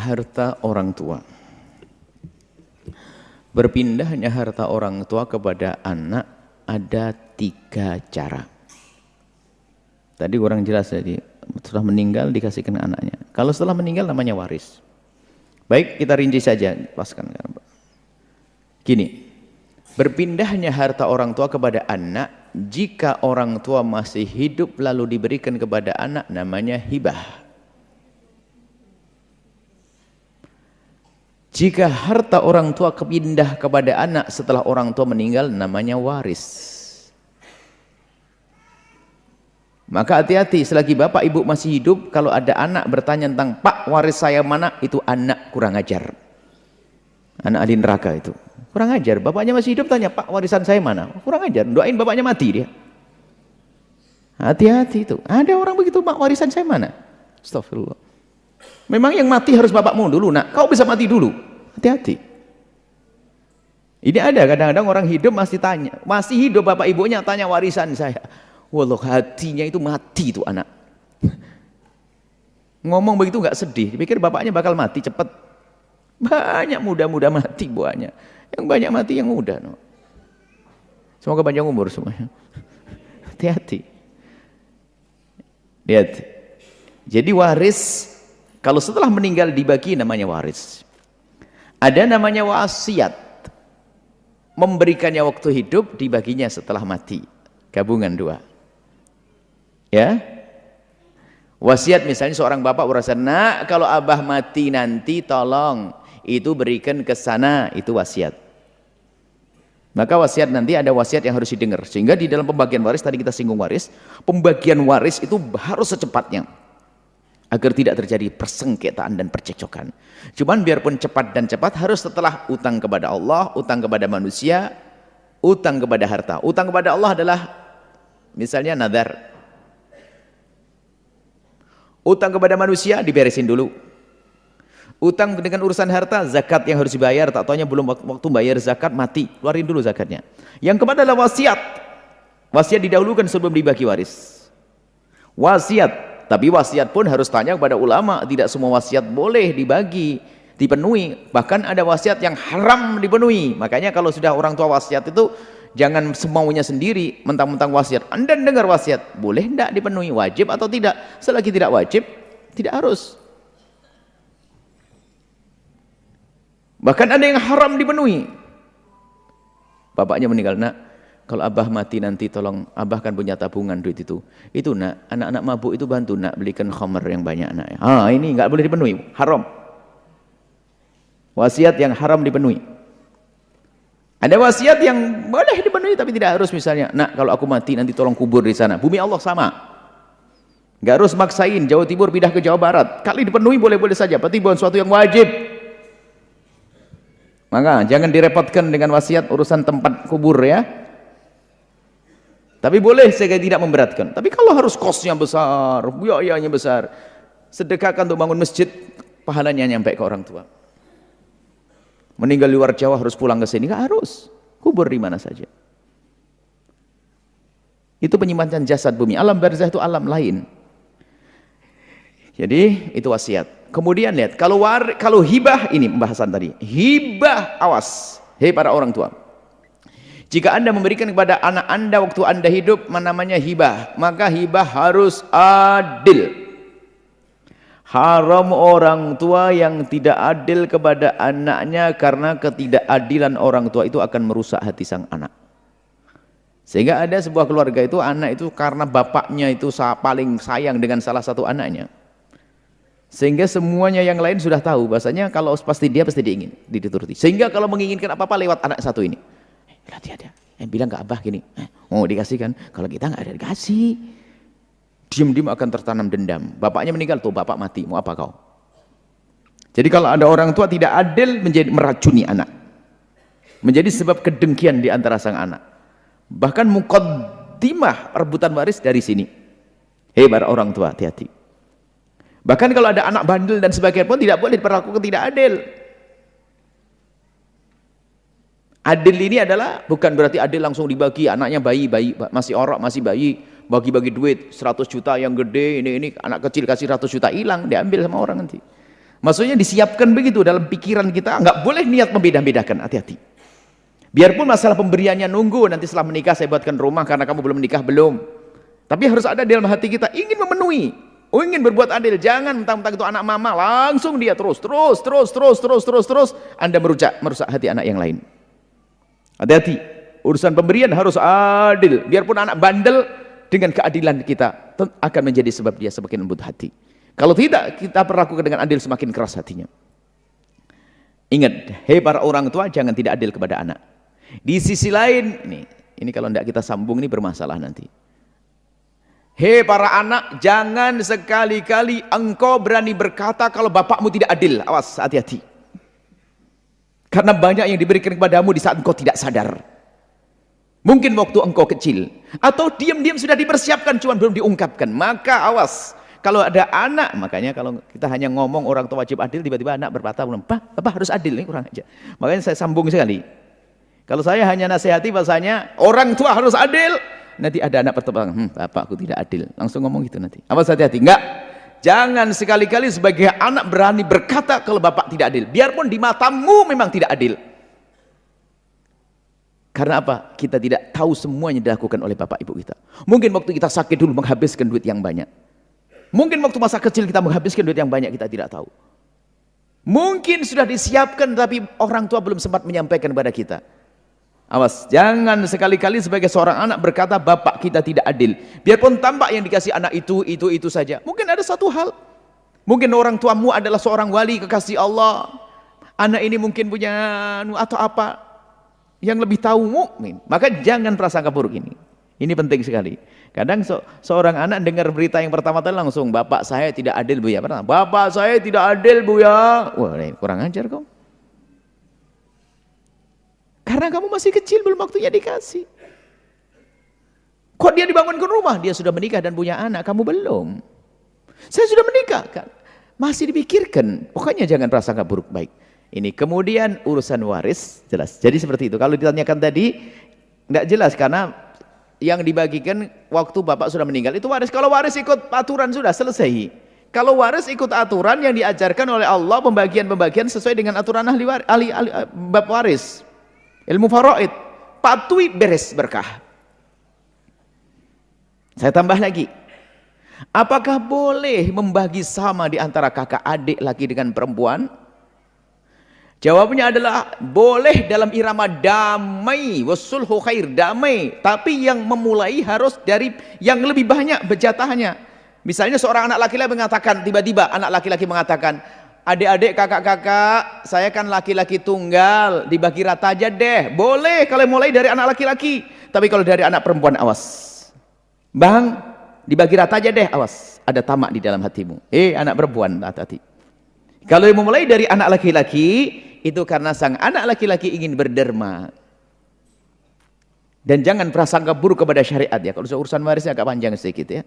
harta orang tua. Berpindahnya harta orang tua kepada anak ada 3 cara. Tadi kurang jelas jadi setelah meninggal dikasihkan anaknya. Kalau setelah meninggal namanya waris. Baik, kita rinci saja, lepaskan. Gini, berpindahnya harta orang tua kepada anak jika orang tua masih hidup lalu diberikan kepada anak namanya hibah. Jika harta orang tua kepindah kepada anak setelah orang tua meninggal namanya waris. Maka hati-hati selagi bapak ibu masih hidup, kalau ada anak bertanya tentang pak waris saya mana, itu anak kurang ajar. Anak ahli neraka itu. Kurang ajar, bapaknya masih hidup tanya pak warisan saya mana, kurang ajar, doain bapaknya mati dia. Hati-hati itu, ada orang begitu, pak warisan saya mana. Astagfirullah. Memang yang mati harus bapakmu dulu, nak. Kau bisa mati dulu. Hati-hati. Ini ada kadang-kadang orang hidup masih tanya, masih hidup bapak ibunya tanya warisan saya. Wallah, hatinya itu mati itu anak. Ngomong begitu nggak sedih, dipikir bapaknya bakal mati cepat. Banyak muda-muda mati buahnya. Yang banyak mati yang muda. No. Semoga panjang umur semuanya. Hati-hati. Lihat. Jadi waris kalau setelah meninggal dibagi namanya waris. Ada namanya wasiat. Memberikannya waktu hidup, dibaginya setelah mati. Gabungan 2. Ya. Wasiat misalnya seorang bapak berasa, nak kalau abah mati nanti tolong itu berikan ke sana, itu wasiat. Maka wasiat nanti ada wasiat yang harus didengar. Sehingga di dalam pembagian waris, tadi kita singgung waris, pembagian waris itu harus secepatnya. Agar tidak terjadi persengketaan dan percekcokan. Cuman biarpun cepat dan cepat harus setelah utang kepada Allah, utang kepada manusia, utang kepada harta. Utang kepada Allah adalah misalnya nadar. Utang kepada manusia diberesin dulu. Utang dengan urusan harta, zakat yang harus dibayar, tak taunya belum waktu bayar zakat mati, keluarin dulu zakatnya. Yang keempat adalah wasiat. Wasiat didahulukan sebelum dibagi waris. Wasiat. Tapi wasiat pun harus tanya kepada ulama, tidak semua wasiat boleh dibagi, dipenuhi. Bahkan ada wasiat yang haram dipenuhi. Makanya kalau sudah orang tua wasiat itu, jangan semaunya sendiri, mentang-mentang wasiat. Anda dengar wasiat, boleh tidak dipenuhi, wajib atau tidak? Selagi tidak wajib, tidak harus. Bahkan ada yang haram dipenuhi. Bapaknya meninggal, nak, kalau abah mati nanti tolong, abah kan punya tabungan duit itu. Itu nak, anak-anak mabuk itu bantu nak belikan khamr yang banyak nak. Ini nggak boleh dipenuhi, haram. Wasiat yang haram dipenuhi. Ada wasiat yang boleh dipenuhi tapi tidak harus, misalnya, nak kalau aku mati nanti tolong kubur di sana. Bumi Allah sama. Nggak harus maksain Jawa Timur pindah ke Jawa Barat. Kali dipenuhi boleh-boleh saja, berarti bukan suatu yang wajib. Maka jangan direpotkan dengan wasiat urusan tempat kubur ya. Tapi boleh saya tidak memberatkan. Tapi kalau harus kosnya besar, biayanya besar, sedekahkan untuk bangun masjid, pahalanya nyampe ke orang tua. Meninggal di luar Jawa harus pulang ke sini, nggak harus. Kubur di mana saja. Itu penyimpanan jasad bumi. Alam barzah itu alam lain. Jadi itu wasiat. Kemudian lihat, kalau hibah, ini pembahasan tadi. Hibah, awas. Hei para orang tua. Jika Anda memberikan kepada anak Anda waktu Anda hidup, namanya hibah. Maka hibah harus adil. Haram orang tua yang tidak adil kepada anaknya, karena ketidakadilan orang tua itu akan merusak hati sang anak. Sehingga ada sebuah keluarga itu, anak itu karena bapaknya itu paling sayang dengan salah satu anaknya. Sehingga semuanya yang lain sudah tahu bahasanya kalau pasti dia pasti diingin, dituruti. Sehingga kalau menginginkan apa-apa lewat anak satu ini. Lihat dia. Bilang ke abah gini, mau dikasihkan, kalau kita nggak ada dikasih. Diam-diam akan tertanam dendam. Bapaknya meninggal tuh, bapak mati, mau apa kau? Jadi kalau ada orang tua tidak adil, menjadi meracuni anak. Menjadi sebab kedengkian di antara sang anak. Bahkan muqaddimah rebutan waris dari sini. Hei para orang tua, hati-hati. Bahkan kalau ada anak bandel dan sebagainya pun tidak boleh diperlakukan tidak adil. Adil ini adalah bukan berarti adil langsung dibagi, anaknya bayi masih orok, masih bayi, bagi-bagi duit 100 juta yang gede, ini anak kecil kasih 100 juta, hilang, diambil sama orang nanti. Maksudnya disiapkan begitu dalam pikiran kita, nggak boleh niat membeda-bedakan, hati-hati. Biarpun masalah pemberiannya nunggu, nanti setelah menikah saya buatkan rumah karena kamu belum menikah, belum. Tapi harus ada di dalam hati kita, ingin memenuhi, ingin berbuat adil. Jangan mentang-mentang itu anak mama, langsung dia terus, Anda merusak hati anak yang lain. Hati-hati, urusan pemberian harus adil. Biarpun anak bandel, dengan keadilan kita akan menjadi sebab dia semakin lembut hati. Kalau tidak, kita perlakukan dengan adil, semakin keras hatinya. Ingat, hei para orang tua, jangan tidak adil kepada anak. Di sisi lain, ini kalau tidak kita sambung ini bermasalah nanti. Hei para anak, jangan sekali-kali engkau berani berkata kalau bapakmu tidak adil. Awas, hati-hati. Karena banyak yang diberikan kepadamu di saat engkau tidak sadar. Mungkin waktu engkau kecil, atau diam-diam sudah dipersiapkan, cuma belum diungkapkan. Maka awas. Kalau ada anak, makanya kalau kita hanya ngomong orang tua wajib adil, tiba-tiba anak berkata, Bapak harus adil, ini kurang aja. Makanya saya sambung sekali. Kalau saya hanya nasihati bahasanya, orang tua harus adil, nanti ada anak pertobatan, bapakku tidak adil. Langsung ngomong gitu nanti. Awas, hati-hati. Enggak. Jangan sekali-kali sebagai anak berani berkata kalau bapak tidak adil. Biarpun di matamu memang tidak adil. Karena apa? Kita tidak tahu semuanya dilakukan oleh bapak ibu kita. Mungkin waktu kita sakit dulu menghabiskan duit yang banyak. Mungkin waktu masa kecil kita menghabiskan duit yang banyak, kita tidak tahu. Mungkin sudah disiapkan tapi orang tua belum sempat menyampaikan kepada kita. Awas, jangan sekali-kali sebagai seorang anak berkata bapak kita tidak adil. Biarpun tampak yang dikasih anak itu saja. Mungkin ada satu hal. Mungkin orang tuamu adalah seorang wali kekasih Allah. Anak ini mungkin punya atau apa yang lebih tahu mukmin. Maka jangan prasangka buruk ini. Ini penting sekali. Kadang seorang anak dengar berita yang pertama tadi langsung, bapak saya tidak adil bu ya. Bapak saya tidak adil bu ya. Wah, kurang ajar kau. Karena kamu masih kecil, belum waktunya dikasih. Kok dia dibangunkan rumah? Dia sudah menikah dan punya anak, kamu belum. Saya sudah menikah kan? Masih dipikirkan. Pokoknya jangan prasangka buruk, baik. Ini kemudian urusan waris jelas. Jadi seperti itu. Kalau ditanyakan tadi enggak jelas karena yang dibagikan waktu bapak sudah meninggal itu waris. Kalau waris ikut aturan sudah selesai. Kalau waris ikut aturan yang diajarkan oleh Allah, pembagian-pembagian sesuai dengan aturan ahli bab waris. Ilmu faraid. Patuhi, beres, berkah. Saya tambah lagi. Apakah boleh membagi sama di antara kakak adik laki dengan perempuan? Jawabannya adalah boleh dalam irama damai, wasulhu khair, damai. Tapi yang memulai harus dari yang lebih banyak berjatahnya. Misalnya seorang anak laki-laki mengatakan, tiba-tiba anak laki-laki mengatakan, adik-adik, kakak-kakak, saya kan laki-laki tunggal, dibagi rata aja deh. Boleh kalau mulai dari anak laki-laki. Tapi kalau dari anak perempuan, awas. Bang, dibagi rata aja deh, awas. Ada tamak di dalam hatimu. Anak perempuan, hati-hati. Kalau yang memulai dari anak laki-laki, itu karena sang anak laki-laki ingin berderma. Dan jangan prasangka buruk kepada syariat ya. Kalau urusan warisnya agak panjang sedikit ya.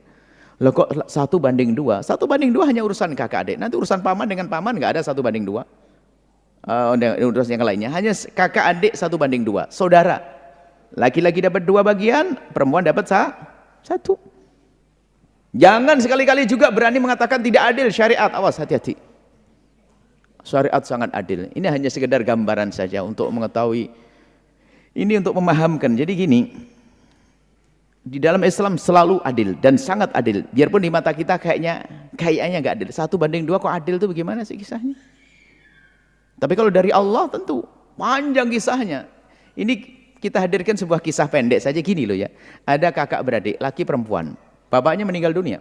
Loh kok 1:2? 1:2 hanya urusan kakak adik. Nanti urusan paman dengan paman nggak ada 1:2. Urusan yang lainnya hanya kakak adik 1:2. Saudara, laki-laki dapat 2 bagian, perempuan dapat 1. Jangan sekali-kali juga berani mengatakan tidak adil syariat. Awas, hati-hati. Syariat sangat adil. Ini hanya sekedar gambaran saja untuk mengetahui. Ini untuk memahamkan. Jadi gini, di dalam Islam selalu adil dan sangat adil. Biarpun di mata kita kayaknya nggak adil. 1:2 kok adil tuh bagaimana sih kisahnya? Tapi kalau dari Allah tentu panjang kisahnya. Ini kita hadirkan sebuah kisah pendek saja gini loh ya. Ada kakak beradik, laki perempuan. Bapaknya meninggal dunia.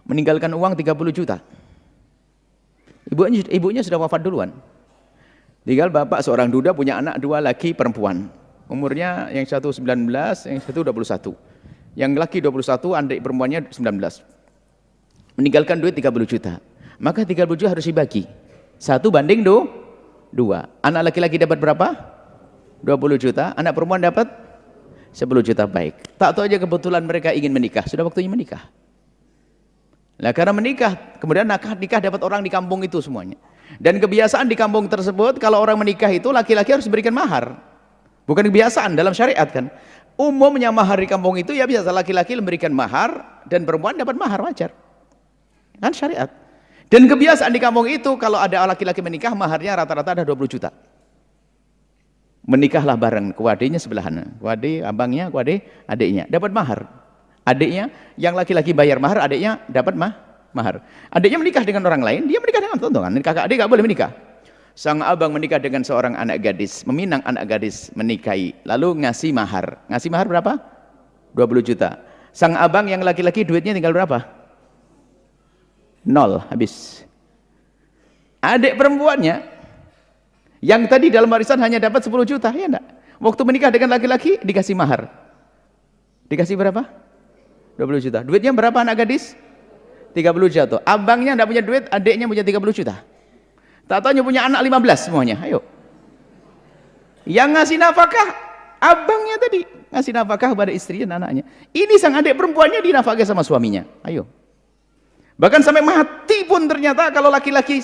Meninggalkan uang 30 juta. Ibunya sudah wafat duluan. Tinggal bapak seorang duda punya anak 2 laki perempuan. Umurnya yang satu 19, yang satu 21. Yang laki 21, adik perempuannya 19. Meninggalkan duit 30 juta. Maka 30 juta harus dibagi. 1:2. Anak laki-laki dapat berapa? 20 juta. Anak perempuan dapat 10 juta, baik. Tak tahu aja kebetulan mereka ingin menikah. Sudah waktunya menikah. Nah karena menikah, kemudian nikah dapat orang di kampung itu semuanya. Dan kebiasaan di kampung tersebut, kalau orang menikah itu laki-laki harus berikan mahar. Bukan kebiasaan dalam syariat kan. Umumnya mahar di kampung itu ya biasa laki-laki memberikan mahar dan perempuan dapat mahar, wajar. Kan syariat. Dan kebiasaan di kampung itu kalau ada laki-laki menikah maharnya rata-rata ada 20 juta. Menikahlah bareng, kuadenya sebelahan. Kuade abangnya, kuade adiknya dapat mahar. Adiknya yang laki-laki bayar mahar, adiknya dapat mahar. Adiknya menikah dengan orang lain, dia menikah dengan tontongan. Kakak adik gak boleh menikah. Sang abang menikah dengan seorang anak gadis, meminang anak gadis, menikahi, lalu ngasih mahar. Ngasih mahar berapa? 20 juta. Sang abang yang laki-laki duitnya tinggal berapa? 0, habis. Adik perempuannya yang tadi dalam warisan hanya dapat 10 juta, ya enggak? Waktu menikah dengan laki-laki dikasih mahar. Dikasih berapa? 20 juta. Duitnya berapa anak gadis? 30 juta. Abangnya enggak punya duit, adiknya punya 30 juta. Tak taunya punya anak 15 semuanya. Ayo. Yang ngasih nafkah abangnya tadi, ngasih nafkah kepada istri dan anaknya. Ini sang adik perempuannya dinafkahi sama suaminya. Ayo. Bahkan sampai mati pun ternyata kalau laki-laki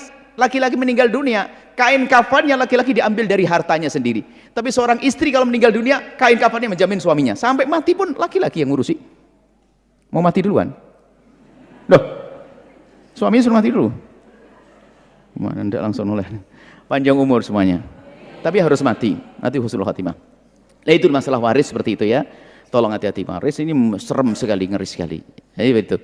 meninggal dunia, kain kafannya laki-laki diambil dari hartanya sendiri. Tapi seorang istri kalau meninggal dunia, kain kafannya menjamin suaminya. Sampai mati pun laki-laki yang ngurusi. Mau mati duluan? Loh, suaminya suruh mati dulu. Mana ndak langsung oleh. Panjang umur semuanya. Tapi harus mati husnul khatimah. Nah itu masalah waris seperti itu ya. Tolong hati-hati, waris ini serem sekali, ngeri sekali. Jadi begitu.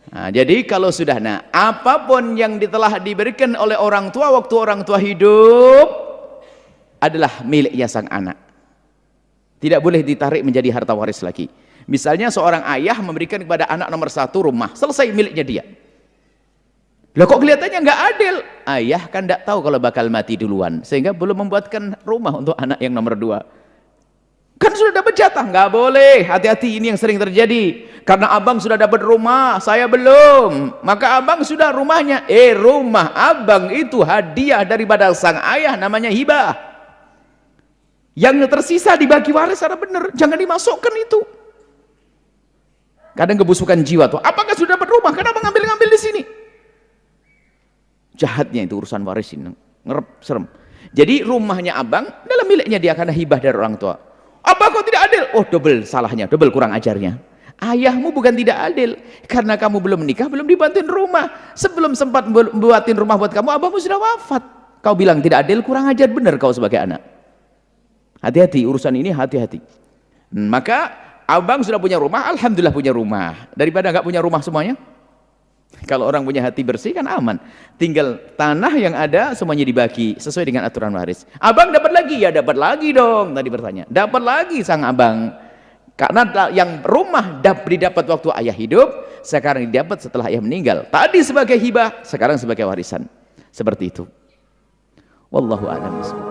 Nah, jadi kalau sudah, apapun yang telah diberikan oleh orang tua waktu orang tua hidup adalah miliknya sang anak. Tidak boleh ditarik menjadi harta waris lagi. Misalnya seorang ayah memberikan kepada anak nomor 1 rumah, selesai miliknya dia. Lah kok kelihatannya nggak adil? Ayah kan nggak tahu kalau bakal mati duluan, sehingga belum membuatkan rumah untuk anak yang nomor 2. Kan sudah dapat jatah, nggak boleh. Hati-hati, ini yang sering terjadi. Karena abang sudah dapat rumah, saya belum. Maka abang sudah rumahnya. Rumah abang itu hadiah daripada sang ayah, namanya hibah. Yang tersisa dibagi waris secara benar, jangan dimasukkan itu. Kadang kebusukan jiwa tuh. Apakah sudah dapat rumah? Kenapa ngambil-ngambil di sini? Jahatnya itu urusan waris ini, ngerep, serem. Jadi rumahnya abang dalam miliknya dia karena hibah dari orang tua. Apa kok tidak adil? Oh, double salahnya, double kurang ajarnya. Ayahmu bukan tidak adil karena kamu belum menikah, belum dibantuin rumah. Sebelum sempat buatin rumah buat kamu, abahmu sudah wafat. Kau bilang tidak adil, kurang ajar benar kau sebagai anak. Hati-hati urusan ini, hati-hati. Maka abang sudah punya rumah, alhamdulillah punya rumah. Daripada nggak punya rumah semuanya. Kalau orang punya hati bersih kan aman. Tinggal tanah yang ada semuanya dibagi sesuai dengan aturan waris. Abang dapat lagi? Ya dapat lagi dong. Tadi bertanya. Dapat lagi sang abang. Karena yang rumah didapat waktu ayah hidup, sekarang didapat setelah ayah meninggal. Tadi sebagai hibah, sekarang sebagai warisan. Seperti itu. Wallahu a'lam bishawab.